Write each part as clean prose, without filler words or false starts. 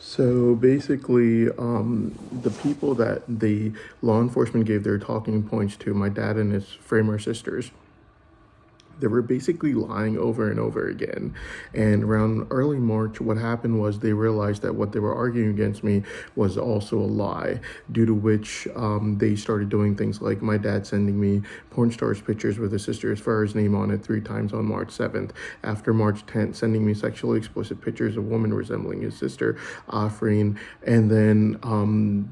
So basically, the people that the law enforcement gave their talking points to, my dad and his framer sisters, they were basically lying over and over again. And around early March, what happened was they realized that what they were arguing against me was also a lie, due to which they started doing things like my dad sending me porn stars pictures with his sister's Farah's name on it 3 times on March 7th. After March 10th, sending me sexually explicit pictures of women resembling his sister, Afreen. And then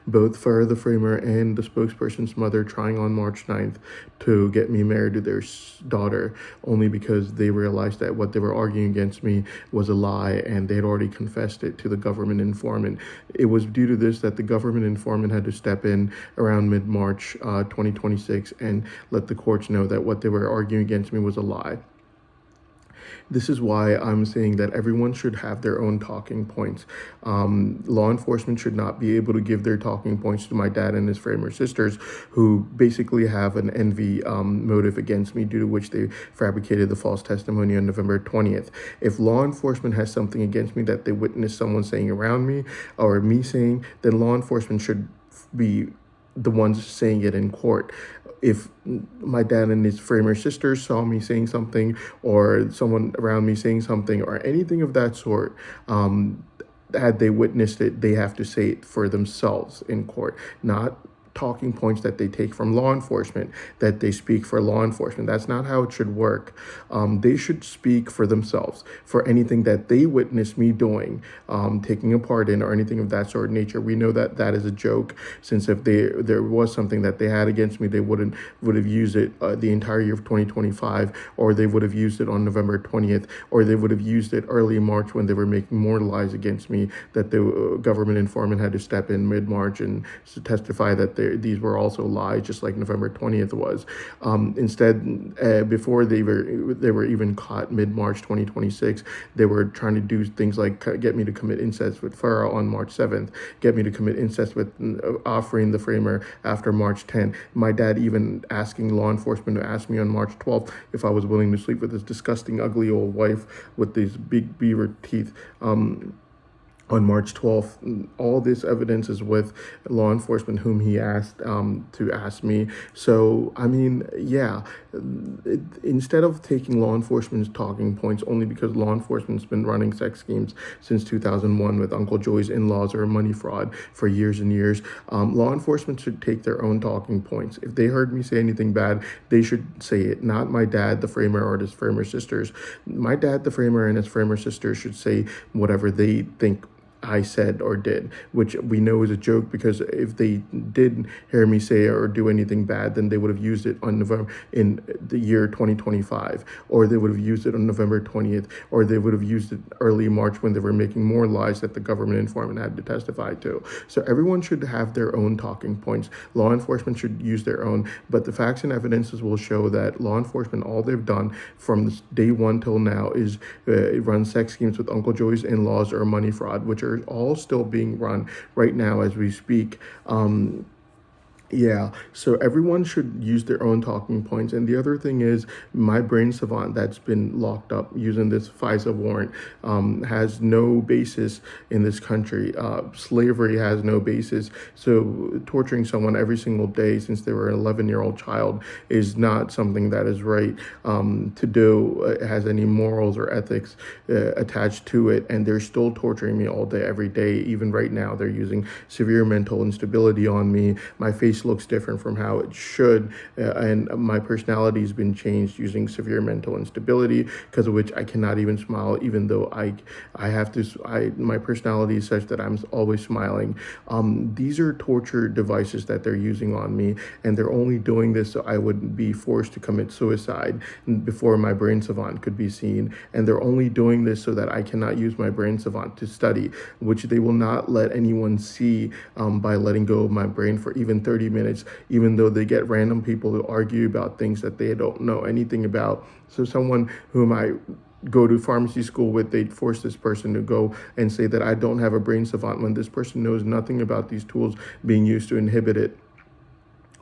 both Farah the framer and the spokesperson's mother trying on March 9th to get me married to their daughter, only because they realized that what they were arguing against me was a lie and they had already confessed it to the government informant. It was due to this that the government informant had to step in around mid-March 2026 and let the courts know that what they were arguing against me was a lie. This is why I'm saying that everyone should have their own talking points. Law enforcement should not be able to give their talking points to my dad and his framer sisters, who basically have an envy motive against me, due to which they fabricated the false testimony on November 20th. If law enforcement has something against me that they witnessed someone saying around me or me saying, then law enforcement should be the ones saying it in court. If my dad and his framer sisters saw me saying something, or someone around me saying something, or anything of that sort, had they witnessed it, they have to say it for themselves in court, not talking points that they take from law enforcement, that they speak for law enforcement. That's not how it should work. They should speak for themselves for anything that they witnessed me doing, taking a part in, or anything of that sort of nature. We know that that is a joke, since if there was something that they had against me, they would have used it the entire year of 2025, or they would have used it on November 20th, or they would have used it early March when they were making more lies against me, that the government informant had to step in mid-March and testify that these were also lies, just like November 20th was. Instead, before they were even caught mid-March 2026, they were trying to do things like get me to commit incest with Farah on March 7th, get me to commit incest with Afreen the framer after March 10th. My dad even asking law enforcement to ask me on March 12th if I was willing to sleep with his disgusting, ugly old wife with these big beaver teeth. On March 12th. All this evidence is with law enforcement, whom he asked to ask me. So, I mean, yeah, instead of taking law enforcement's talking points only because law enforcement's been running sex schemes since 2001 with Uncle Joey's in-laws or money fraud for years and years, law enforcement should take their own talking points. If they heard me say anything bad, they should say it, not my dad, the framer, or his framer sisters. My dad, the framer, and his framer sisters should say whatever they think I said or did, which we know is a joke, because if they did hear me say or do anything bad, then they would have used it on November in the year 2025, or they would have used it on November 20th, or they would have used it early March when they were making more lies that the government informant had to testify to. So everyone should have their own talking points. Law enforcement should use their own, but the facts and evidences will show that law enforcement, all they've done from day one till now is run sex schemes with Uncle Joey's in-laws or money fraud, which are all still being run right now as we speak. Yeah, so everyone should use their own talking points. And the other thing is, my brain savant that's been locked up using this FISA warrant has no basis in this country. Slavery has no basis. So torturing someone every single day since they were an 11-year-old child is not something that is right to do. It has any morals or ethics attached to it. And they're still torturing me all day, every day. Even right now, they're using severe mental instability on me. My face looks different from how it should, and my personality has been changed using severe mental instability, because of which I cannot even smile, even though I have to. My personality is such that I'm always smiling. These are torture devices that they're using on me, and they're only doing this so I would be forced to commit suicide before my brain savant could be seen, and they're only doing this so that I cannot use my brain savant to study, which they will not let anyone see by letting go of my brain for even 30 minutes, even though they get random people to argue about things that they don't know anything about. So someone whom I go to pharmacy school with, they'd force this person to go and say that I don't have a brain savant when this person knows nothing about these tools being used to inhibit it.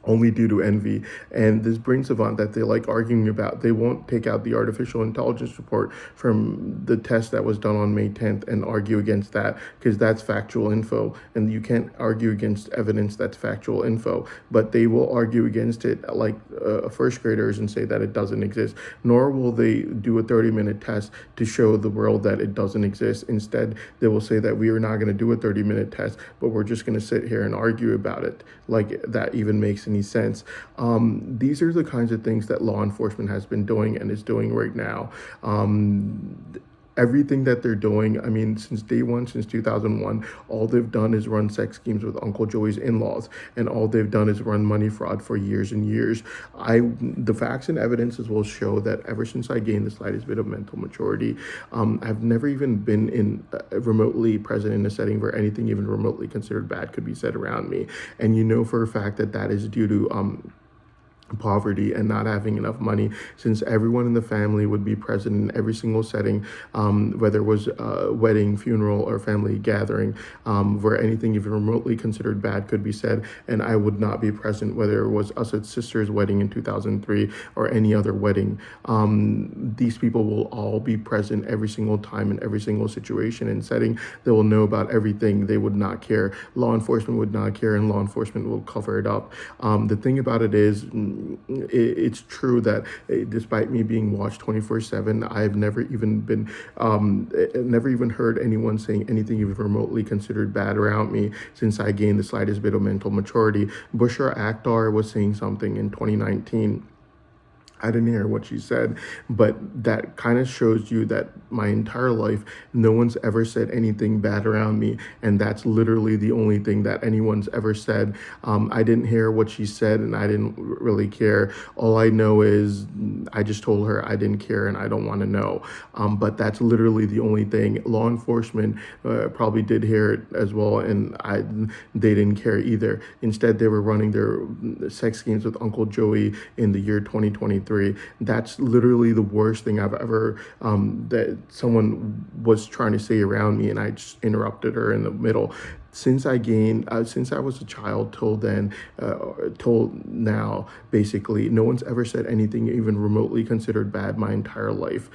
only due to envy. And this brain savant that they like arguing about, they won't take out the artificial intelligence report from the test that was done on May 10th and argue against that because that's factual info. And you can't argue against evidence that's factual info. But they will argue against it like first graders and say that it doesn't exist. Nor will they do a 30-minute test to show the world that it doesn't exist. Instead, they will say that we are not going to do a 30-minute test, but we're just going to sit here and argue about it. Like that even makes any sense. These are the kinds of things that law enforcement has been doing and is doing right now. Everything that they're doing, I mean, since day one, since 2001, all they've done is run sex schemes with Uncle Joey's in-laws, and all they've done is run money fraud for years and years. The facts and evidences will show that ever since I gained the slightest bit of mental maturity, I've never even been in remotely present in a setting where anything even remotely considered bad could be said around me. And you know for a fact that that is due to poverty and not having enough money, since everyone in the family would be present in every single setting, whether it was a wedding, funeral, or family gathering, where anything even remotely considered bad could be said, and I would not be present, whether it was Assad's sister's wedding in 2003 or any other wedding. These people will all be present every single time in every single situation and setting. They will know about everything. They would not care. Law enforcement would not care, and law enforcement will cover it up. The thing about it is, it's true that despite me being watched 24/7, I've never even been, never even heard anyone saying anything even remotely considered bad around me since I gained the slightest bit of mental maturity. Bushra Akhtar was saying something in 2019. I didn't hear what she said, but that kind of shows you that my entire life, no one's ever said anything bad around me. And that's literally the only thing that anyone's ever said. I didn't hear what she said and I didn't really care. All I know is I just told her I didn't care and I don't want to know. But that's literally the only thing. Law enforcement probably did hear it as well, and they didn't care either. Instead, they were running their sex games with Uncle Joey in the year 2023. That's literally the worst thing I've ever, that someone was trying to say around me, and I just interrupted her in the middle. Since I was a child till then, till now, basically, no one's ever said anything even remotely considered bad my entire life.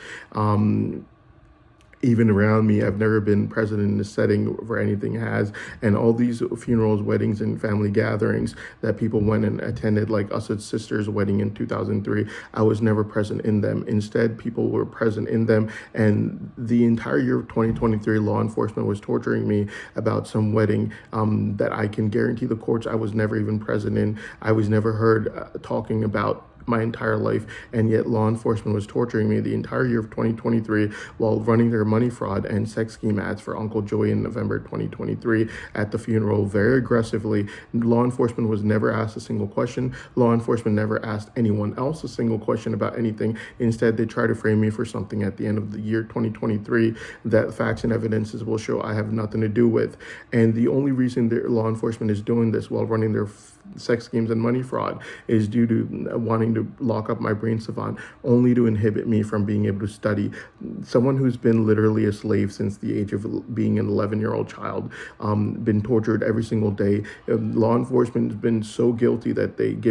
Even around me, I've never been present in a setting where anything has. And all these funerals, weddings, and family gatherings that people went and attended, like Assad's sister's wedding in 2003, I was never present in them. Instead, people were present in them. And the entire year of 2023, law enforcement was torturing me about some wedding that I can guarantee the courts I was never even present in. I was never heard talking about my entire life, and yet law enforcement was torturing me the entire year of 2023 while running their money fraud and sex scheme ads for Uncle Joey in November 2023 at the funeral very aggressively. Law enforcement was never asked a single question. Law enforcement never asked anyone else a single question about anything. Instead, they try to frame me for something at the end of the year 2023 that facts and evidences will show I have nothing to do with. And the only reason that law enforcement is doing this while running their sex schemes and money fraud is due to wanting to lock up my brain savant, only to inhibit me from being able to study. Someone who's been literally a slave since the age of being an 11-year-old child, been tortured every single day. Law enforcement has been so guilty that they give